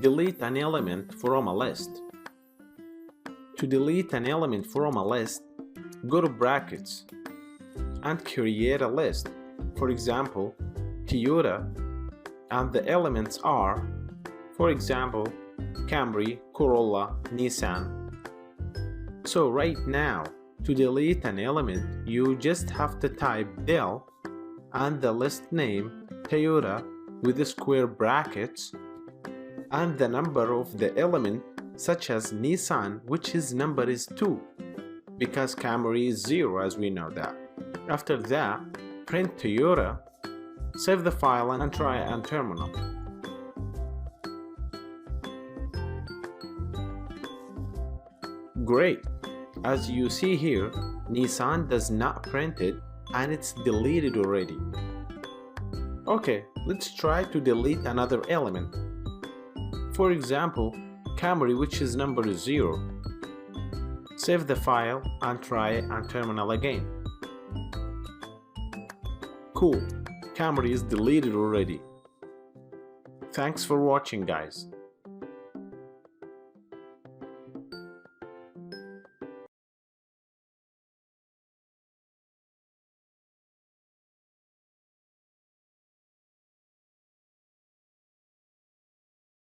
Delete an element from a list. To delete an element from a list, go to brackets and create a list. For example, Toyota, and the elements are, for example, Camry, Corolla, Nissan. So right now, to delete an element, you just have to type del and the list name Toyota with the square brackets and the number of the element, such as Nissan, which his number is 2 because Camry is 0, as we know that. After that, print Toyota, save the file and try it on terminal. Great! As you see here, Nissan does not print it and it's deleted already. Okay, let's try to delete another element. For example, Camry, which is number 0. Save the file and try it on terminal again. Cool, Camry is deleted already. Thanks for watching, guys.